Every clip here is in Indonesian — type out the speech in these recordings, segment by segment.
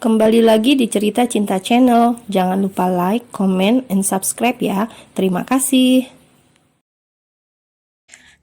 Kembali lagi di Cerita Cinta Channel. Jangan lupa like, comment, and subscribe ya. Terima kasih.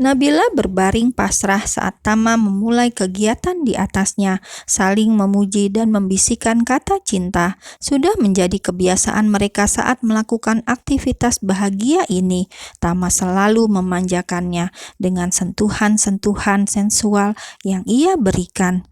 Nabila berbaring pasrah saat Tama memulai kegiatan di atasnya, saling memuji dan membisikkan kata cinta. Sudah menjadi kebiasaan mereka saat melakukan aktivitas bahagia ini. Tama selalu memanjakannya dengan sentuhan-sentuhan sensual yang ia berikan.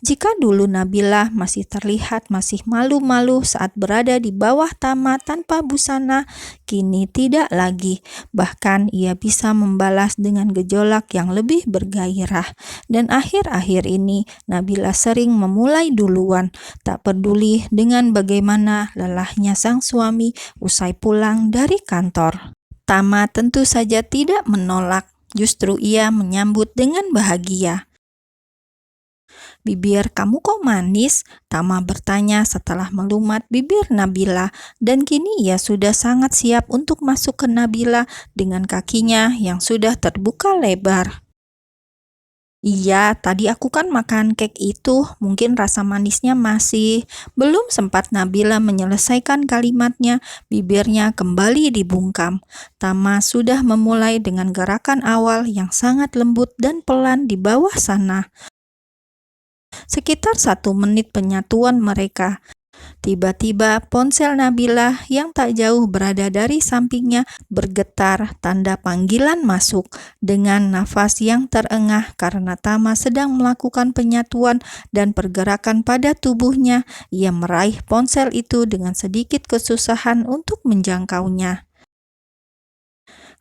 Jika dulu Nabila masih terlihat masih malu-malu saat berada di bawah Tama tanpa busana, kini tidak lagi. Bahkan ia bisa membalas dengan gejolak yang lebih bergairah. Dan akhir-akhir ini Nabila sering memulai duluan, tak peduli dengan bagaimana lelahnya sang suami usai pulang dari kantor. Tama tentu saja tidak menolak, justru ia menyambut dengan bahagia. "Bibir kamu kok manis?" Tama bertanya setelah melumat bibir Nabila, dan kini ia sudah sangat siap untuk masuk ke Nabila dengan kakinya yang sudah terbuka lebar. "Iya, tadi aku kan makan cake itu, mungkin rasa manisnya masih..." Belum sempat Nabila menyelesaikan kalimatnya, bibirnya kembali dibungkam. Tama sudah memulai dengan gerakan awal yang sangat lembut dan pelan di bawah sana. Sekitar 1 menit penyatuan mereka. Tiba-tiba ponsel Nabila yang tak jauh berada dari sampingnya bergetar tanda panggilan masuk. Dengan nafas yang terengah karena Tama sedang melakukan penyatuan dan pergerakan pada tubuhnya, ia meraih ponsel itu dengan sedikit kesusahan untuk menjangkaunya.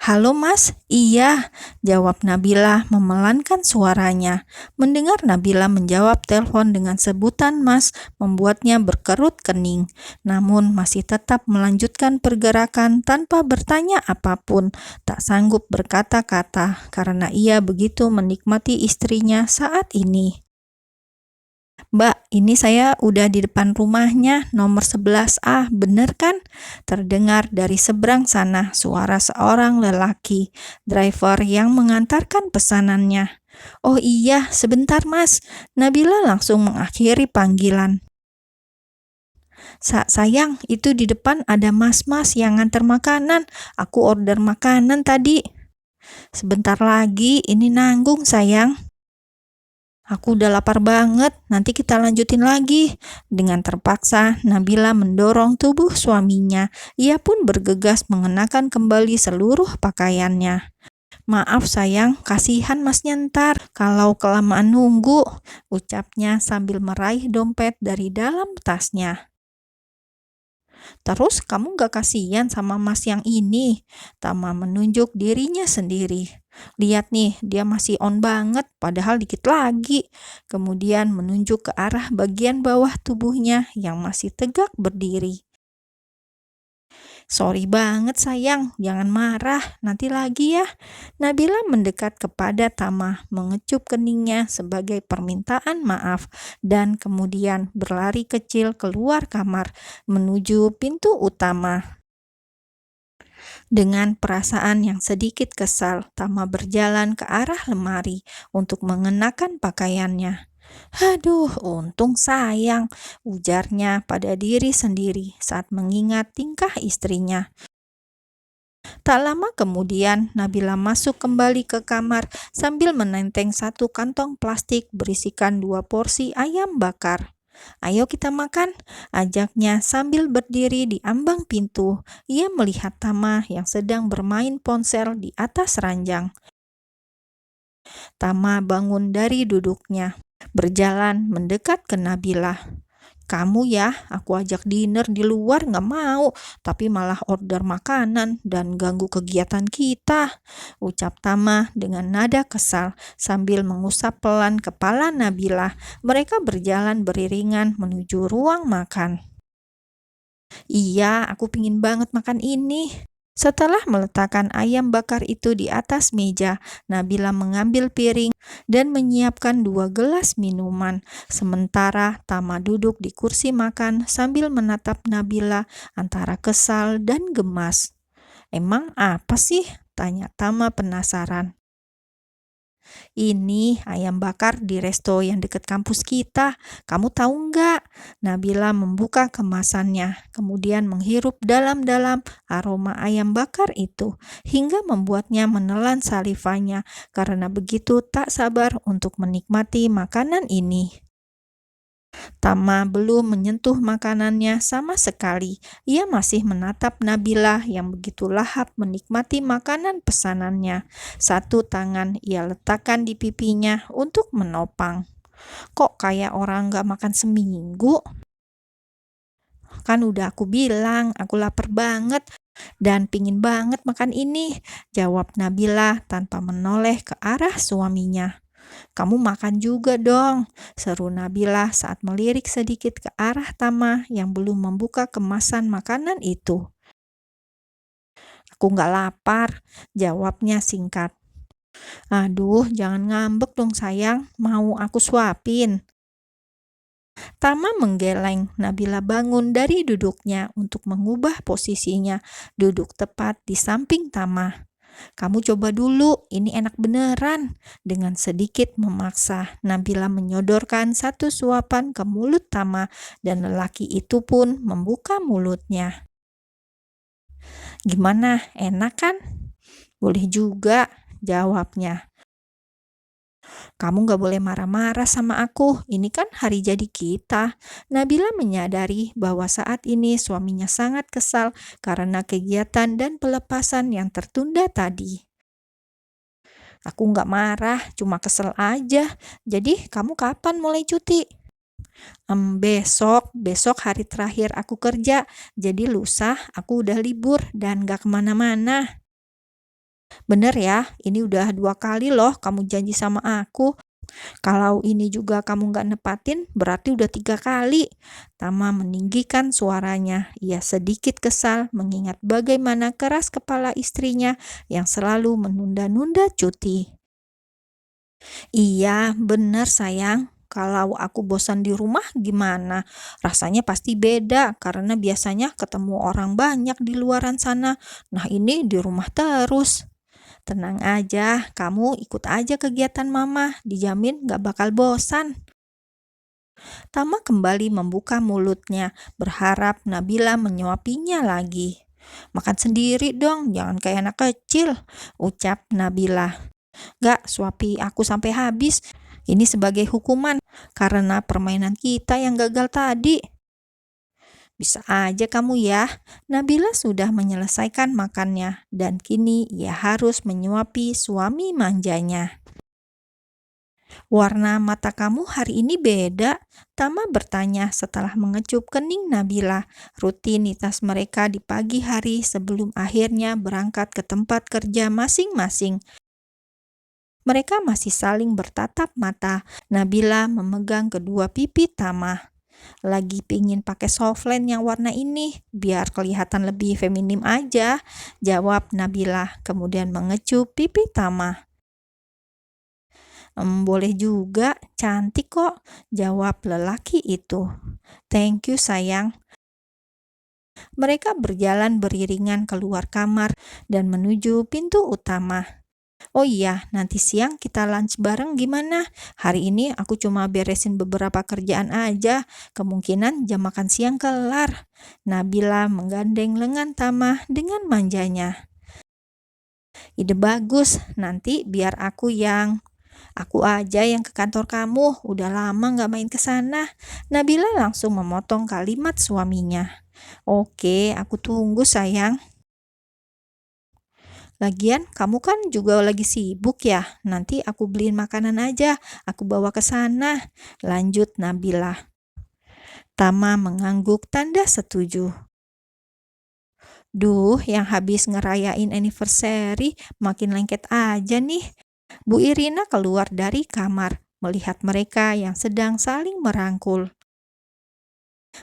"Halo Mas." "Iya," jawab Nabila memelankan suaranya. Mendengar Nabila menjawab telepon dengan sebutan Mas membuatnya berkerut kening, namun masih tetap melanjutkan pergerakan tanpa bertanya apapun, tak sanggup berkata-kata karena ia begitu menikmati istrinya saat ini. "Mbak, ini saya udah di depan rumahnya, nomor 11A, bener kan?" Terdengar dari seberang sana suara seorang lelaki, driver yang mengantarkan pesanannya. "Oh iya, sebentar Mas." Nabila langsung mengakhiri panggilan. Sayang, itu di depan ada mas-mas yang nganter makanan. Aku order makanan tadi." "Sebentar lagi, ini nanggung sayang." "Aku udah lapar banget, nanti kita lanjutin lagi." Dengan terpaksa, Nabila mendorong tubuh suaminya. Ia pun bergegas mengenakan kembali seluruh pakaiannya. "Maaf sayang, kasihan masnya ntar kalau kelamaan nunggu," ucapnya sambil meraih dompet dari dalam tasnya. "Terus kamu gak kasihan sama mas yang ini?" Tama menunjuk dirinya sendiri. "Lihat nih, dia masih on banget, padahal dikit lagi." Kemudian menunjuk ke arah bagian bawah tubuhnya yang masih tegak berdiri. "Sorry banget sayang, jangan marah, nanti lagi ya." Nabila mendekat kepada Tama, mengecup keningnya sebagai permintaan maaf, dan kemudian berlari kecil keluar kamar, menuju pintu utama. Dengan perasaan yang sedikit kesal, Tama berjalan ke arah lemari untuk mengenakan pakaiannya. "Aduh, untung sayang," ujarnya pada diri sendiri saat mengingat tingkah istrinya. Tak lama kemudian, Nabila masuk kembali ke kamar sambil menenteng 1 kantong plastik berisikan 2 porsi ayam bakar. "Ayo kita makan," ajaknya sambil berdiri di ambang pintu. Ia melihat Tama yang sedang bermain ponsel di atas ranjang. Tama bangun dari duduknya, berjalan mendekat ke Nabila. "Kamu ya, aku ajak dinner di luar nggak mau, tapi malah order makanan dan ganggu kegiatan kita," ucap Tama dengan nada kesal sambil mengusap pelan kepala Nabila. Mereka berjalan beriringan menuju ruang makan. "Iya, aku pingin banget makan ini." Setelah meletakkan ayam bakar itu di atas meja, Nabila mengambil piring dan menyiapkan 2 gelas minuman. Sementara Tama duduk di kursi makan sambil menatap Nabila antara kesal dan gemas. "Emang apa sih?" tanya Tama penasaran. "Ini ayam bakar di resto yang dekat kampus kita. Kamu tahu nggak?" Nabila membuka kemasannya, kemudian menghirup dalam-dalam aroma ayam bakar itu, hingga membuatnya menelan salivanya karena begitu tak sabar untuk menikmati makanan ini. Tama belum menyentuh makanannya sama sekali. Ia masih menatap Nabila yang begitu lahap menikmati makanan pesanannya. Satu tangan ia letakkan di pipinya untuk menopang. "Kok kayak orang gak makan seminggu? Kan udah aku bilang, aku lapar banget dan pingin banget makan ini," jawab Nabila tanpa menoleh ke arah suaminya. "Kamu makan juga dong," seru Nabila saat melirik sedikit ke arah Tama yang belum membuka kemasan makanan itu. "Aku nggak lapar," jawabnya singkat. "Aduh, jangan ngambek dong sayang, mau aku suapin." Tama menggeleng Nabila bangun dari duduknya untuk mengubah posisinya, duduk tepat di samping Tama. "Kamu coba dulu, ini enak beneran." Dengan sedikit memaksa, Nabila menyodorkan satu suapan ke mulut Tama dan lelaki itu pun membuka mulutnya. "Gimana, enak kan?" "Boleh juga," jawabnya. "Kamu gak boleh marah-marah sama aku, ini kan hari jadi kita." Nabila menyadari bahwa saat ini suaminya sangat kesal karena kegiatan dan pelepasan yang tertunda tadi. "Aku nggak marah, cuma kesel aja. Jadi kamu kapan mulai cuti?" Besok hari terakhir aku kerja. Jadi lusa aku udah libur dan gak kemana-mana." "Bener ya, ini udah 2 kali loh kamu janji sama aku. Kalau ini juga kamu nggak nepatin, berarti udah 3 kali." Tama meninggikan suaranya. Ia sedikit kesal mengingat bagaimana keras kepala istrinya yang selalu menunda-nunda cuti. "Iya, bener sayang. Kalau aku bosan di rumah gimana? Rasanya pasti beda karena biasanya ketemu orang banyak di luaran sana. Nah ini di rumah terus." "Tenang aja, kamu ikut aja kegiatan mama. Dijamin gak bakal bosan." Tama kembali membuka mulutnya, berharap Nabila menyuapinya lagi. "Makan sendiri dong, jangan kayak anak kecil," ucap Nabila. "Gak, suapi aku sampai habis. Ini sebagai hukuman karena permainan kita yang gagal tadi." "Bisa aja kamu ya." Nabila sudah menyelesaikan makannya dan kini ia harus menyuapi suami manjanya. "Warna mata kamu hari ini beda," Tama bertanya setelah mengecup kening Nabila. Rutinitas mereka di pagi hari sebelum akhirnya berangkat ke tempat kerja masing-masing. Mereka masih saling bertatap mata. Nabila memegang kedua pipi Tama. "Lagi pingin pakai softline yang warna ini, biar kelihatan lebih feminim aja," jawab Nabila, kemudian mengecup pipi Tama. Boleh juga, cantik kok," jawab lelaki itu. "Thank you sayang." Mereka berjalan beriringan keluar kamar dan menuju pintu utama. "Oh iya, nanti siang kita lunch bareng gimana? Hari ini aku cuma beresin beberapa kerjaan aja, kemungkinan jam makan siang kelar." Nabila menggandeng lengan Tama dengan manjanya. "Ide bagus, nanti biar aku aja yang ke kantor kamu, udah lama gak main ke sana." Nabila langsung memotong kalimat suaminya. "Oke, aku tunggu sayang. Lagian kamu kan juga lagi sibuk ya, nanti aku beliin makanan aja, aku bawa ke sana," lanjut Nabila. Tama mengangguk tanda setuju. "Duh, yang habis ngerayain anniversary makin lengket aja nih." Bu Irina keluar dari kamar, melihat mereka yang sedang saling merangkul.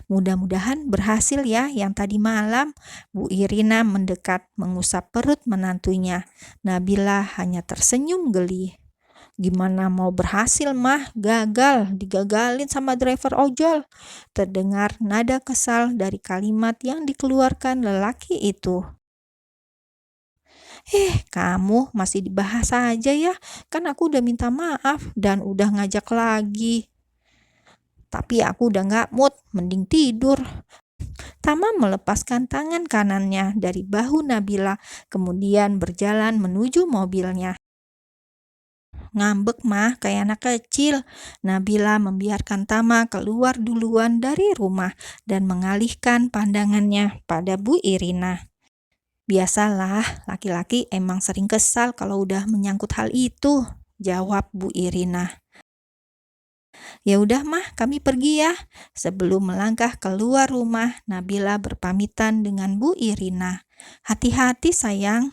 "Mudah-mudahan berhasil ya yang tadi malam." Bu Irina mendekat mengusap perut menantunya. Nabila hanya tersenyum geli. "Gimana mau berhasil mah, gagal, digagalin sama driver ojol." Terdengar nada kesal dari kalimat yang dikeluarkan lelaki itu. Kamu masih dibahas aja ya? Kan aku udah minta maaf dan udah ngajak lagi. Tapi aku udah nggak mood, mending tidur. Tama melepaskan tangan kanannya dari bahu Nabila, kemudian berjalan menuju mobilnya. Ngambek mah kayak anak kecil. Nabila membiarkan Tama keluar duluan dari rumah dan mengalihkan pandangannya pada Bu Irina. Biasalah, laki-laki emang sering kesal kalau udah menyangkut hal itu, jawab Bu Irina. Ya udah mah, kami pergi ya. Sebelum melangkah keluar rumah, Nabila berpamitan dengan Bu Irina. Hati-hati sayang,